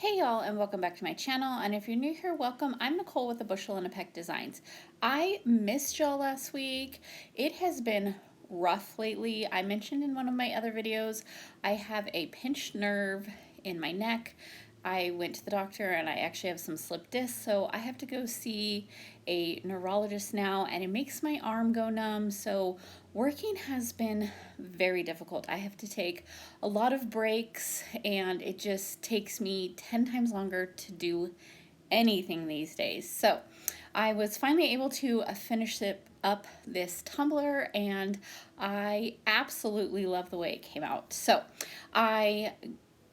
Hey y'all, and welcome back to my channel. And if you're new here, welcome. I'm Nicole with the Bushel and Peck Designs. I missed y'all last week. It has been rough lately. I mentioned in one of my other videos, I have a pinched nerve in my neck. I went to the doctor and I actually have some slip discs, so I have to go see a neurologist now, and it makes my arm go numb. So working has been very difficult. I have to take a lot of breaks, and it just takes me 10 times longer to do anything these days. So I was finally able to finish up this tumbler, and I absolutely love the way it came out. So I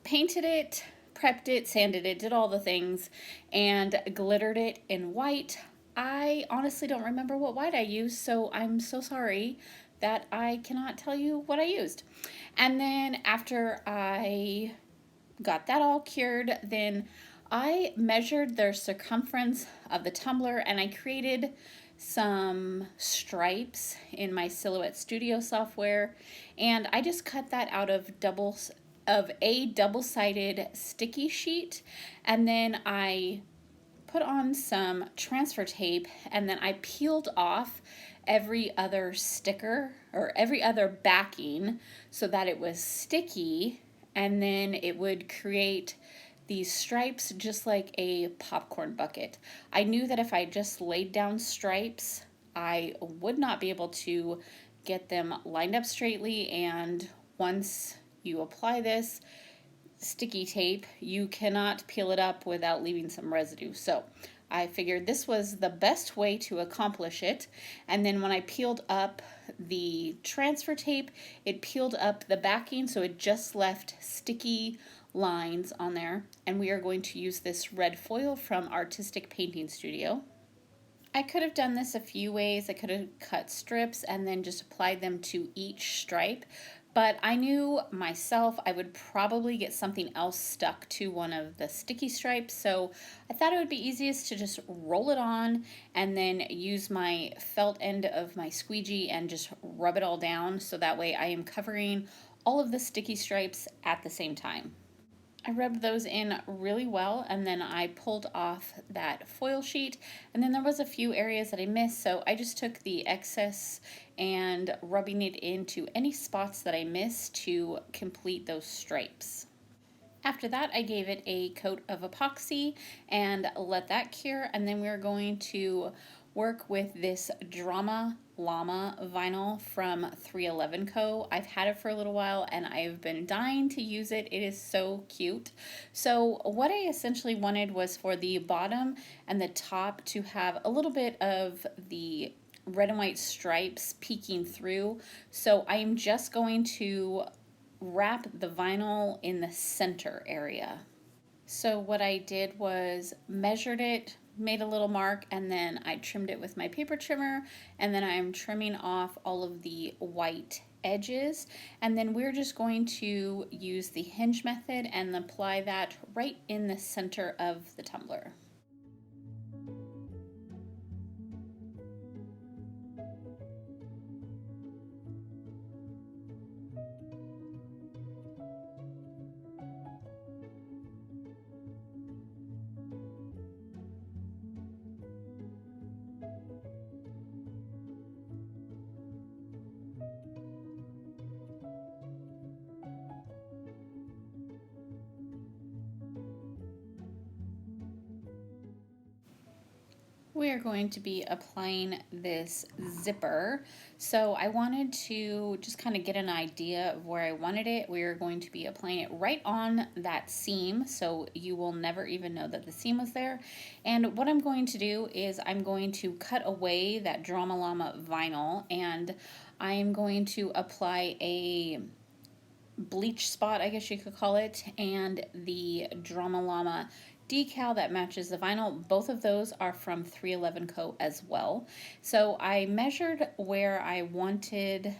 painted it, prepped it, sanded it, did all the things, and glittered it in white. I honestly don't remember what white I used, so I'm so sorry that I cannot tell you what I used. And then after I got that all cured, then I measured the circumference of the tumbler and I created some stripes in my Silhouette Studio software, and I just cut that out of a double-sided sticky sheet, and then I put on some transfer tape, and then I peeled off every other sticker or every other backing so that it was sticky, and then it would create these stripes just like a popcorn bucket. I knew that if I just laid down stripes, I would not be able to get them lined up straightly, and once you apply this sticky tape, you cannot peel it up without leaving some residue. So I figured this was the best way to accomplish it. And then when I peeled up the transfer tape, it peeled up the backing, so it just left sticky lines on there. And we are going to use this red foil from Artistic Painting Studio. I could have done this a few ways. I could have cut strips and then just applied them to each stripe, but I knew myself I would probably get something else stuck to one of the sticky stripes, so I thought it would be easiest to just roll it on and then use my felt end of my squeegee and just rub it all down, so that way I am covering all of the sticky stripes at the same time. I rubbed those in really well, and then I pulled off that foil sheet, and then there was a few areas that I missed, so I just took the excess and rubbing it into any spots that I missed to complete those stripes. After that, I gave it a coat of epoxy and let that cure, and then we're going to work with this LLAMA vinyl from 311 Co. I've had it for a little while and I've been dying to use it. It is so cute. So what I essentially wanted was for the bottom and the top to have a little bit of the red and white stripes peeking through. So I'm just going to wrap the vinyl in the center area. So what I did was measured it, made a little mark, and then I trimmed it with my paper trimmer, and then I'm trimming off all of the white edges, and then we're just going to use the hinge method and apply that right in the center of the tumbler. We are going to be applying this zipper. So I wanted to just kind of get an idea of where I wanted it. We are going to be applying it right on that seam, so you will never even know that the seam was there. And what I'm going to do is I'm going to cut away that LLAMA vinyl, and I'm going to apply a bleach spot, I guess you could call it, and the LLAMA decal that matches the vinyl. Both of those are from 311 Co. as well. So I measured where I wanted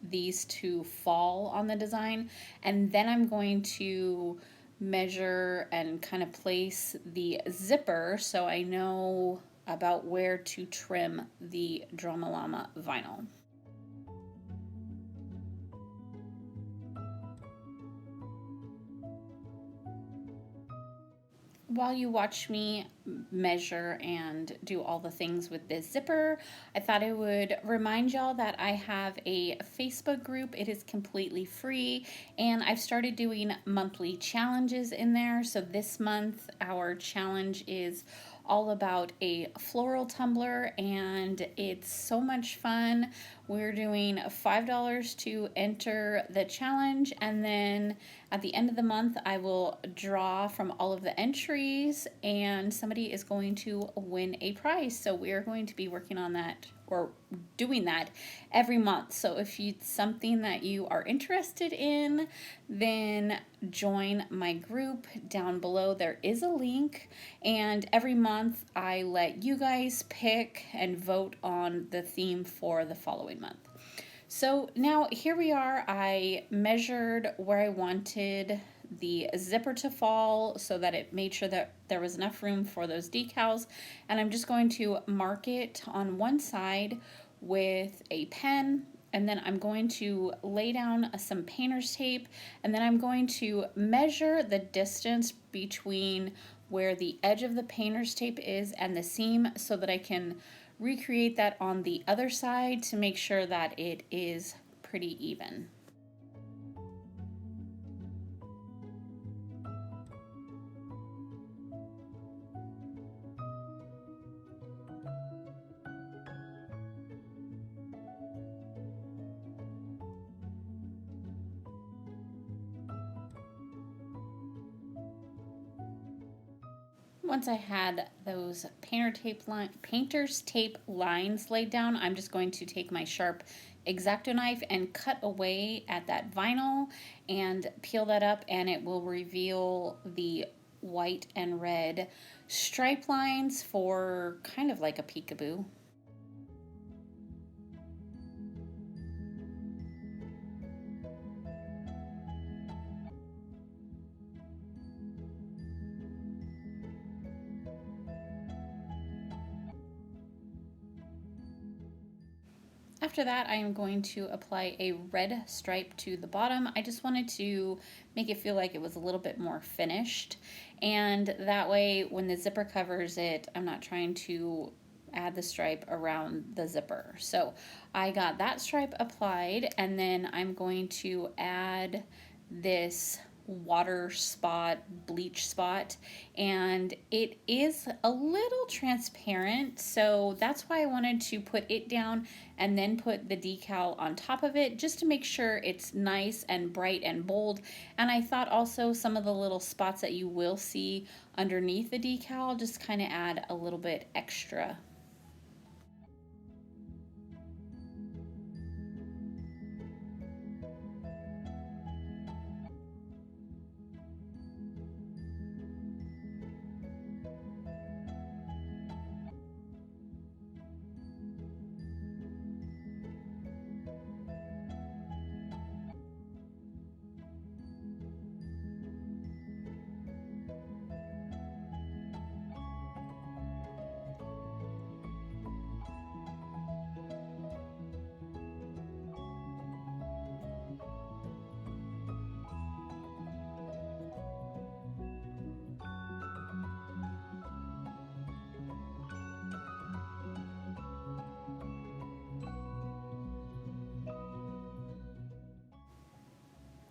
these to fall on the design, and then I'm going to measure and kind of place the zipper so I know about where to trim the LLAMA vinyl. while you watch me measure and do all the things with this zipper, I thought I would remind y'all that I have a Facebook group. It is completely free, and I've started doing monthly challenges in there. So this month, our challenge is all about a floral tumbler, and it's so much fun. We're doing $5 to enter the challenge, and then at the end of the month I will draw from all of the entries, and somebody is going to win a prize. So we are going to be working on that, or doing that, every month. So if it's something that you are interested in, then join my group. Down below there is a link, and every month I let you guys pick and vote on the theme for the following month. So now here we are. I measured where I wanted the zipper to fall so that it made sure that there was enough room for those decals, and I'm just going to mark it on one side with a pen, and then I'm going to lay down some painter's tape, and then I'm going to measure the distance between where the edge of the painter's tape is and the seam so that I can recreate that on the other side to make sure that it is pretty even. Once I had those painter's tape lines laid down, I'm just going to take my sharp X-Acto knife and cut away at that vinyl and peel that up, and it will reveal the white and red stripe lines for kind of like a peekaboo. After that, I am going to apply a red stripe to the bottom. I just wanted to make it feel like it was a little bit more finished, and that way when the zipper covers it, I'm not trying to add the stripe around the zipper. So I got that stripe applied, and then I'm going to add this water spot, bleach spot, and it is a little transparent, so that's why I wanted to put it down and then put the decal on top of it, just to make sure it's nice and bright and bold. And I thought also some of the little spots that you will see underneath the decal just kind of add a little bit extra.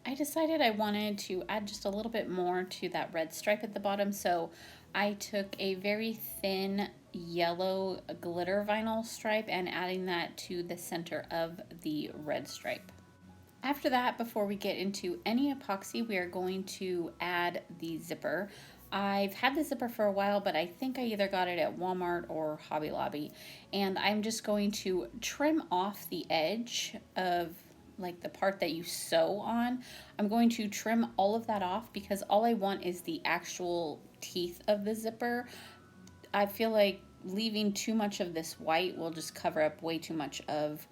I decided I wanted to add just a little bit more to that red stripe at the bottom, so I took a very thin yellow glitter vinyl stripe and adding that to the center of the red stripe. After that, before we get into any epoxy, we are going to add the zipper. I've had the zipper for a while, but I think I either got it at Walmart or Hobby Lobby, and I'm just going to trim off the edge of like the part that you sew on. I'm going to trim all of that off because all I want is the actual teeth of the zipper. I feel like leaving too much of this white will just cover up way too much of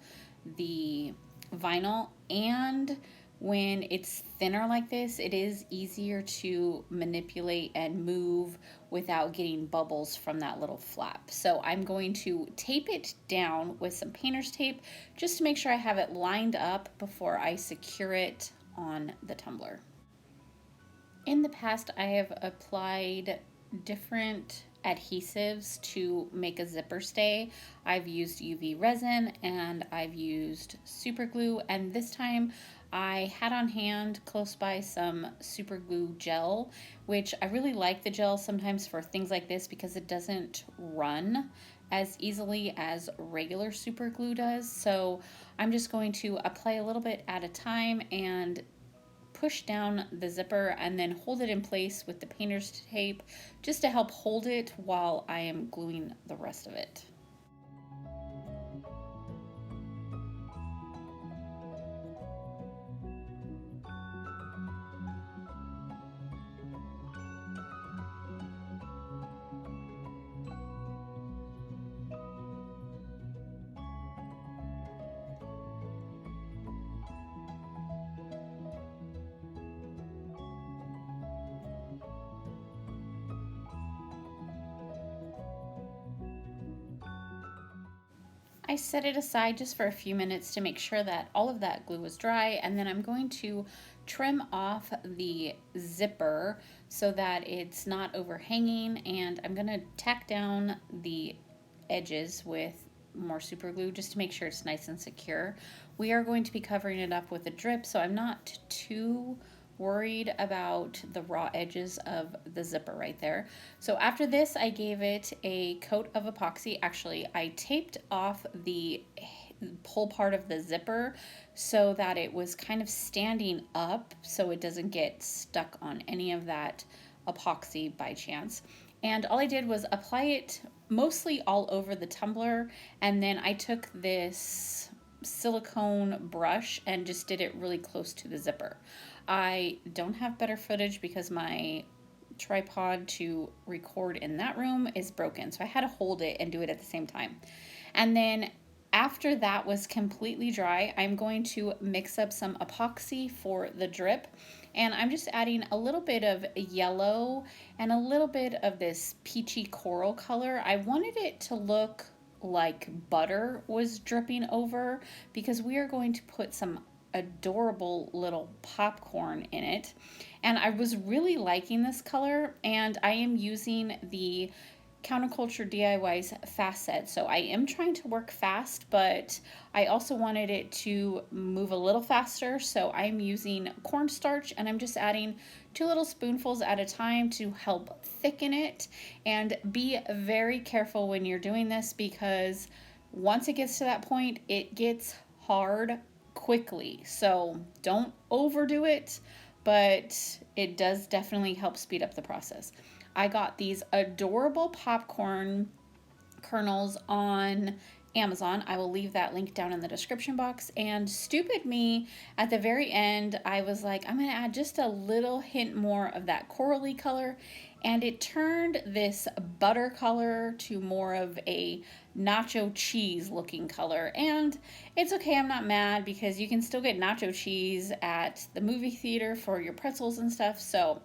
the vinyl, and when it's thinner like this, it is easier to manipulate and move without getting bubbles from that little flap. So I'm going to tape it down with some painter's tape just to make sure I have it lined up before I secure it on the tumbler. In the past, I have applied different adhesives to make a zipper stay. I've used UV resin and I've used super glue, and this time I had on hand close by some super glue gel, which I really like the gel sometimes for things like this because it doesn't run as easily as regular super glue does. So I'm just going to apply a little bit at a time and push down the zipper and then hold it in place with the painter's tape just to help hold it while I am gluing the rest of it. I set it aside just for a few minutes to make sure that all of that glue was dry, and then I'm going to trim off the zipper so that it's not overhanging, and I'm going to tack down the edges with more super glue just to make sure it's nice and secure. We are going to be covering it up with a drip, so I'm not too worried about the raw edges of the zipper right there. So after this, I gave it a coat of epoxy. Actually, I taped off the pull part of the zipper so that it was kind of standing up so it doesn't get stuck on any of that epoxy by chance. And all I did was apply it mostly all over the tumbler, and then I took this silicone brush and just did it really close to the zipper. I don't have better footage because my tripod to record in that room is broken, so I had to hold it and do it at the same time. And then after that was completely dry, I'm going to mix up some epoxy for the drip, and I'm just adding a little bit of yellow and a little bit of this peachy coral color. I wanted it to look like butter was dripping over because we are going to put some adorable little popcorn in it, and I was really liking this color, and I am using the Counterculture DIY's fast set, so I am trying to work fast, but I also wanted it to move a little faster, so I'm using cornstarch, and I'm just adding 2 little spoonfuls at a time to help thicken it. And be very careful when you're doing this because once it gets to that point, it gets hard quickly, so don't overdo it, but it does definitely help speed up the process. I got these adorable popcorn kernels on Amazon. I will leave that link down in the description box. And stupid me, at the very end, I was like, I'm going to add just a little hint more of that corally color. And it turned this butter color to more of a nacho cheese looking color. And it's okay, I'm not mad because you can still get nacho cheese at the movie theater for your pretzels and stuff. So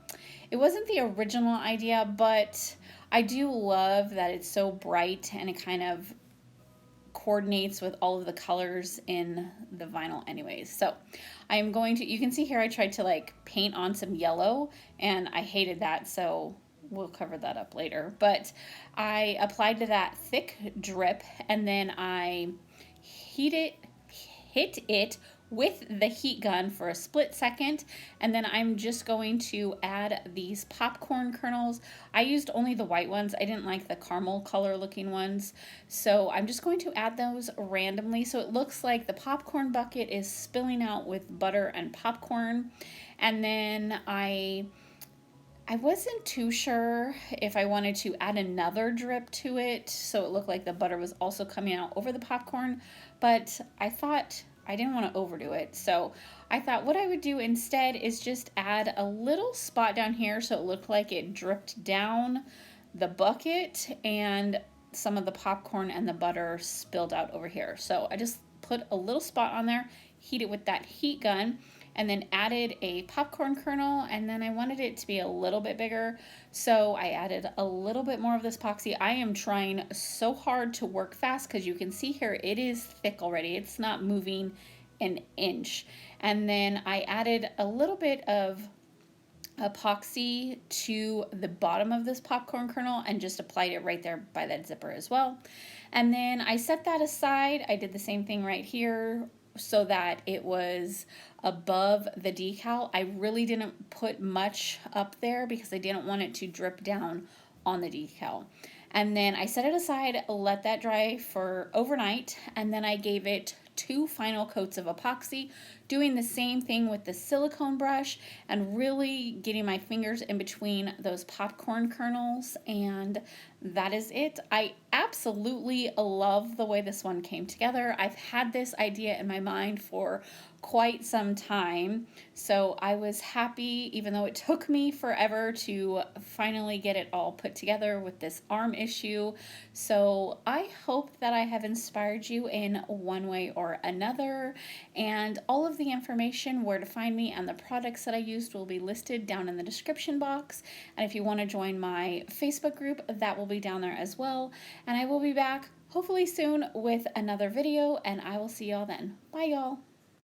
it wasn't the original idea, but I do love that it's so bright and it kind of coordinates with all of the colors in the vinyl anyways. So I'm going to, you can see here I tried to like paint on some yellow and I hated that, so we'll cover that up later. But I applied to that thick drip and then I hit it with the heat gun for a split second, and then I'm just going to add these popcorn kernels. I used only the white ones. I didn't like the caramel color looking ones, so I'm just going to add those randomly so it looks like the popcorn bucket is spilling out with butter and popcorn. And then I wasn't too sure if I wanted to add another drip to it so it looked like the butter was also coming out over the popcorn, but I thought I didn't want to overdo it. So I thought what I would do instead is just add a little spot down here so it looked like it dripped down the bucket and some of the popcorn and the butter spilled out over here. So I just put a little spot on there, heat it with that heat gun, and then added a popcorn kernel, and then I wanted it to be a little bit bigger, so I added a little bit more of this epoxy. I am trying so hard to work fast because you can see here it is thick already. It's not moving an inch. And then I added a little bit of epoxy to the bottom of this popcorn kernel and just applied it right there by that zipper as well. And then I set that aside. I did the same thing right here so that it was above the decal. I really didn't put much up there because I didn't want it to drip down on the decal. And then I set it aside, let that dry for overnight, and then I gave it 2 final coats of epoxy, doing the same thing with the silicone brush and really getting my fingers in between those popcorn kernels, and that is it. I absolutely love the way this one came together. I've had this idea in my mind for quite some time, so I was happy, even though it took me forever to finally get it all put together with this arm issue. So I hope that I have inspired you in one way or another, and all of the information, where to find me and the products that I used, will be listed down in the description box. And if you want to join my Facebook group, that will be down there as well. And I will be back hopefully soon with another video, and I will see y'all then. Bye y'all.